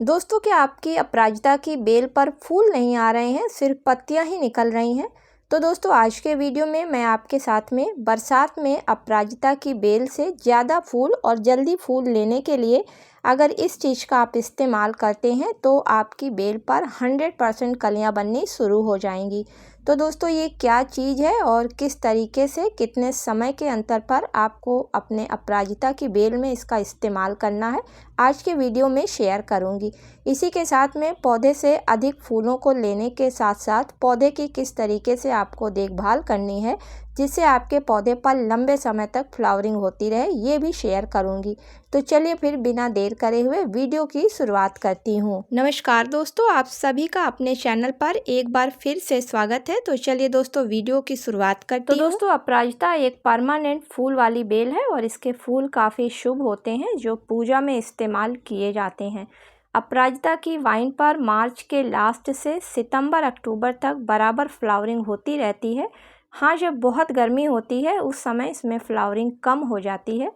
दोस्तों, क्या आपकी अपराजिता की बेल पर फूल नहीं आ रहे हैं, सिर्फ पत्तियां ही निकल रही हैं? तो दोस्तों, आज के वीडियो में मैं आपके साथ में बरसात में अपराजिता की बेल से ज़्यादा फूल और जल्दी फूल लेने के लिए अगर इस चीज़ का आप इस्तेमाल करते हैं तो आपकी बेल पर 100% कलियां बननी शुरू हो जाएंगी। तो दोस्तों, ये क्या चीज़ है और किस तरीके से कितने समय के अंतर पर आपको अपने अपराजिता की बेल में इसका इस्तेमाल करना है, आज के वीडियो में शेयर करूंगी। इसी के साथ में पौधे से अधिक फूलों को लेने के साथ साथ पौधे की किस तरीके से आपको देखभाल करनी है जिससे आपके पौधे पर लंबे समय तक फ्लावरिंग होती रहे, ये भी शेयर करूंगी। तो चलिए फिर बिना देर करे हुए वीडियो की शुरुआत करती हूँ। नमस्कार दोस्तों, आप सभी का अपने चैनल पर एक बार फिर से स्वागत है। तो चलिए दोस्तों, वीडियो की शुरुआत करती हूँ। तो दोस्तों, अपराजिता एक परमानेंट फूल वाली बेल है और इसके फूल काफ़ी शुभ होते हैं जो पूजा में इस्तेमाल किए जाते हैं। अपराजिता की वाइन पर मार्च के लास्ट से सितंबर अक्टूबर तक बराबर फ्लावरिंग होती रहती है। हाँ, जब बहुत गर्मी होती है उस समय इसमें फ्लावरिंग कम हो जाती है।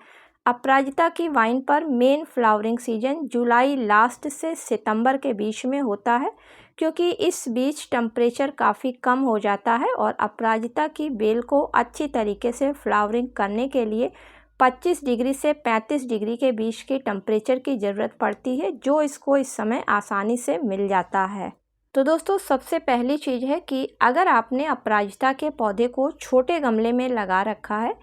अपराजिता की वाइन पर मेन फ्लावरिंग सीजन जुलाई लास्ट से सितंबर के बीच में होता है, क्योंकि इस बीच टेम्परेचर काफ़ी कम हो जाता है और अपराजिता की बेल को अच्छी तरीके से फ्लावरिंग करने के लिए 25 डिग्री से 35 डिग्री के बीच की टेम्परेचर की ज़रूरत पड़ती है, जो इसको इस समय आसानी से मिल जाता है। तो दोस्तों, सबसे पहली चीज़ है कि अगर आपने अपराजिता के पौधे को छोटे गमले में लगा रखा है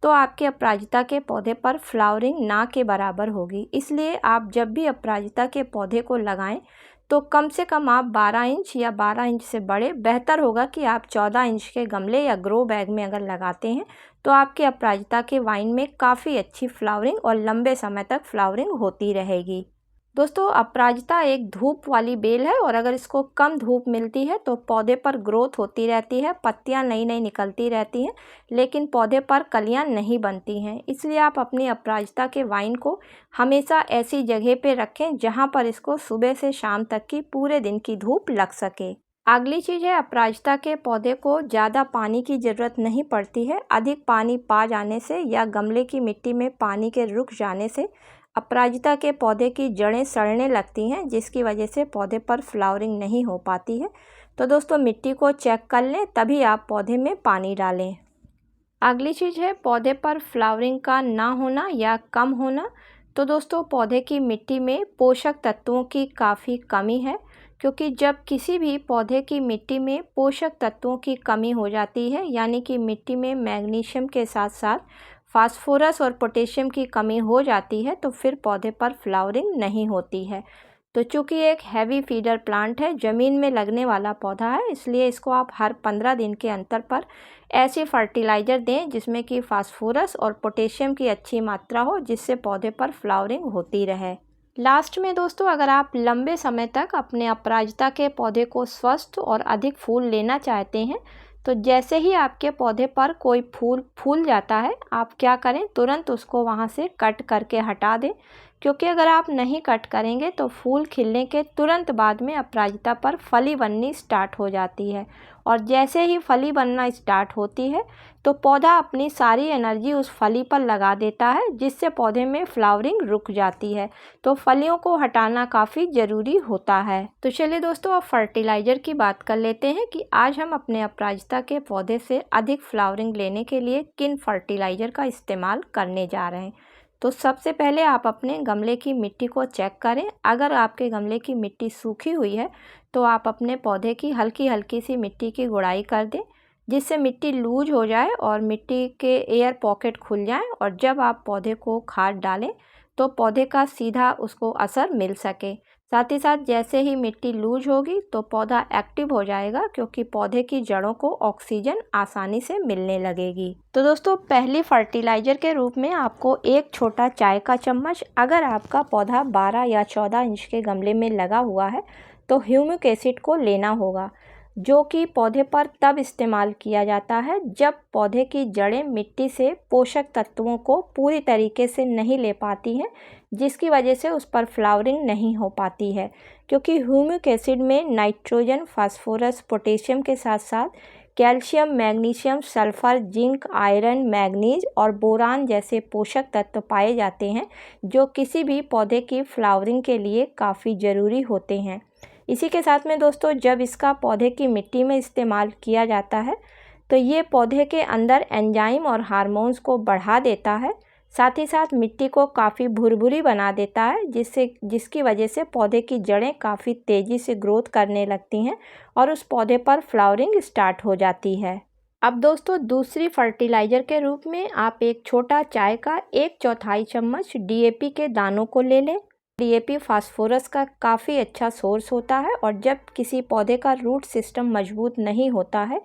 तो आपके अपराजिता के पौधे पर फ्लावरिंग ना के बराबर होगी। इसलिए आप जब भी अपराजिता के पौधे को लगाएं तो कम से कम आप 12 इंच या 12 इंच से बड़े, बेहतर होगा कि आप 14 इंच के गमले या ग्रो बैग में अगर लगाते हैं तो आपके अपराजिता के वाइन में काफ़ी अच्छी फ्लावरिंग और लंबे समय तक फ्लावरिंग होती रहेगी। दोस्तों, अपराजिता एक धूप वाली बेल है और अगर इसको कम धूप मिलती है तो पौधे पर ग्रोथ होती रहती है, पत्तियां नई नई निकलती रहती हैं, लेकिन पौधे पर कलियां नहीं बनती हैं। इसलिए आप अपनी अपराजिता के वाइन को हमेशा ऐसी जगह पे रखें जहां पर इसको सुबह से शाम तक की पूरे दिन की धूप लग सके। अगली चीज़ है, अपराजिता के पौधे को ज़्यादा पानी की ज़रूरत नहीं पड़ती है। अधिक पानी पा जाने से या गमले की मिट्टी में पानी के रुक जाने से अपराजिता के पौधे की जड़ें सड़ने लगती हैं, जिसकी वजह से पौधे पर फ्लावरिंग नहीं हो पाती है। तो दोस्तों, मिट्टी को चेक कर लें तभी आप पौधे में पानी डालें। अगली चीज़ है पौधे पर फ्लावरिंग का ना होना या कम होना। तो दोस्तों, पौधे की मिट्टी में पोषक तत्वों की काफ़ी कमी है, क्योंकि जब किसी भी पौधे की मिट्टी में पोषक तत्वों की कमी हो जाती है, यानी कि मिट्टी में मैग्नीशियम के साथ साथ फास्फोरस और पोटेशियम की कमी हो जाती है, तो फिर पौधे पर फ्लावरिंग नहीं होती है। तो चूँकि एक हैवी फीडर प्लांट है, ज़मीन में लगने वाला पौधा है, इसलिए इसको आप हर 15 दिन के अंतर पर ऐसी फर्टिलाइज़र दें जिसमें कि फास्फोरस और पोटेशियम की अच्छी मात्रा हो, जिससे पौधे पर फ्लावरिंग होती रहे। लास्ट में दोस्तों, अगर आप लंबे समय तक अपने अपराजिता के पौधे को स्वस्थ और अधिक फूल लेना चाहते हैं तो जैसे ही आपके पौधे पर कोई फूल जाता है, आप क्या करें, तुरंत उसको वहाँ से कट करके हटा दें, क्योंकि अगर आप नहीं कट करेंगे तो फूल खिलने के तुरंत बाद में अपराजिता पर फली बननी स्टार्ट हो जाती है और जैसे ही फली बनना स्टार्ट होती है तो पौधा अपनी सारी एनर्जी उस फली पर लगा देता है, जिससे पौधे में फ्लावरिंग रुक जाती है। तो फलियों को हटाना काफ़ी ज़रूरी होता है। तो चलिए दोस्तों, अब फर्टिलाइज़र की बात कर लेते हैं कि आज हम अपने अपराजिता के पौधे से अधिक फ्लावरिंग लेने के लिए किन फर्टिलाइज़र का इस्तेमाल करने जा रहे हैं। तो सबसे पहले आप अपने गमले की मिट्टी को चेक करें। अगर आपके गमले की मिट्टी सूखी हुई है तो आप अपने पौधे की हल्की हल्की सी मिट्टी की गुड़ाई कर दें, जिससे मिट्टी लूज हो जाए और मिट्टी के एयर पॉकेट खुल जाएं और जब आप पौधे को खाद डालें तो पौधे का सीधा उसको असर मिल सके। साथ ही साथ जैसे ही मिट्टी लूज होगी तो पौधा एक्टिव हो जाएगा, क्योंकि पौधे की जड़ों को ऑक्सीजन आसानी से मिलने लगेगी। तो दोस्तों, पहली फर्टिलाइज़र के रूप में आपको एक छोटा चाय का चम्मच, अगर आपका पौधा 12 या 14 इंच के गमले में लगा हुआ है तो ह्यूमिक एसिड को लेना होगा, जो कि पौधे पर तब इस्तेमाल किया जाता है जब पौधे की जड़ें मिट्टी से पोषक तत्वों को पूरी तरीके से नहीं ले पाती हैं, जिसकी वजह से उस पर फ्लावरिंग नहीं हो पाती है। क्योंकि ह्यूमिक एसिड में नाइट्रोजन, फास्फोरस, पोटेशियम के साथ साथ calcium, magnesium, sulphur, zinc, iron, manganese और बोरान जैसे पोषक तत्व पाए जाते हैं जो किसी भी पौधे की फ्लावरिंग के लिए काफ़ी ज़रूरी होते हैं। इसी के साथ में दोस्तों जब इसका पौधे की मिट्टी में इस्तेमाल किया जाता है तो ये पौधे के अंदर एंजाइम और हार्मोन्स को बढ़ा देता है, साथ ही साथ मिट्टी को काफ़ी भुरभुरी बना देता है जिसकी वजह से पौधे की जड़ें काफ़ी तेज़ी से ग्रोथ करने लगती हैं और उस पौधे पर फ्लावरिंग स्टार्ट हो जाती है। अब दोस्तों दूसरी फर्टिलाइज़र के रूप में आप एक छोटा चाय का 1/4 चम्मच DAP के दानों को ले लें। DAP फास्फोरस का काफ़ी अच्छा सोर्स होता है और जब किसी पौधे का रूट सिस्टम मजबूत नहीं होता है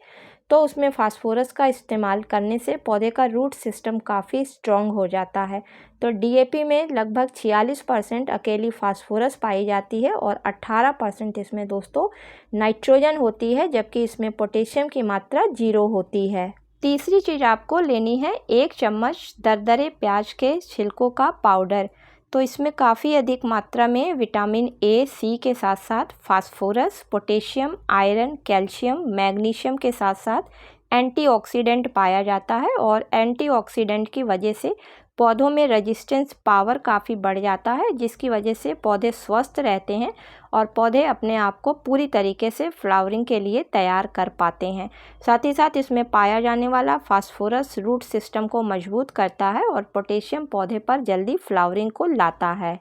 तो उसमें फास्फोरस का इस्तेमाल करने से पौधे का रूट सिस्टम काफ़ी स्ट्रॉन्ग हो जाता है। तो DAP में लगभग 46% अकेली फास्फोरस पाई जाती है और 18% इसमें दोस्तों नाइट्रोजन होती है, जबकि इसमें पोटेशियम की मात्रा 0 होती है। तीसरी चीज़ आपको लेनी है 1 चम्मच दरदरे प्याज के छिलकों का पाउडर। तो इसमें काफ़ी अधिक मात्रा में विटामिन A, C के साथ साथ phosphorus, potassium, iron, calcium, magnesium के साथ साथ एंटीऑक्सीडेंट पाया जाता है और एंटीऑक्सीडेंट की वजह से पौधों में रेजिस्टेंस पावर काफ़ी बढ़ जाता है, जिसकी वजह से पौधे स्वस्थ रहते हैं और पौधे अपने आप को पूरी तरीके से फ्लावरिंग के लिए तैयार कर पाते हैं। साथ ही साथ इसमें पाया जाने वाला फास्फोरस रूट सिस्टम को मजबूत करता है और पोटेशियम पौधे पर जल्दी फ्लावरिंग को लाता है।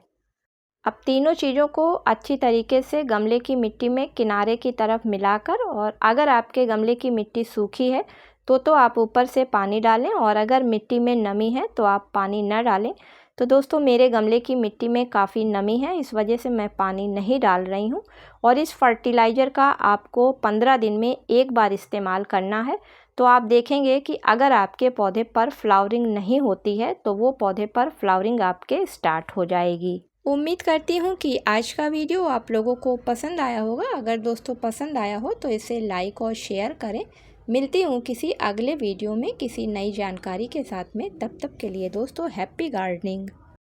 अब तीनों चीज़ों को अच्छी तरीके से गमले की मिट्टी में किनारे की तरफ मिलाकर, और अगर आपके गमले की मिट्टी सूखी है तो आप ऊपर से पानी डालें और अगर मिट्टी में नमी है तो आप पानी न डालें। तो दोस्तों मेरे गमले की मिट्टी में काफ़ी नमी है, इस वजह से मैं पानी नहीं डाल रही हूँ और इस फर्टिलाइज़र का आपको 15 दिन में एक बार इस्तेमाल करना है। तो आप देखेंगे कि अगर आपके पौधे पर फ्लावरिंग नहीं होती है तो वो पौधे पर फ्लावरिंग आपके स्टार्ट हो जाएगी। उम्मीद करती हूँ कि आज का वीडियो आप लोगों को पसंद आया होगा। अगर दोस्तों पसंद आया हो तो इसे लाइक और शेयर करें। मिलती हूँ किसी अगले वीडियो में किसी नई जानकारी के साथ में। तब तक के लिए दोस्तों हैप्पी गार्डनिंग।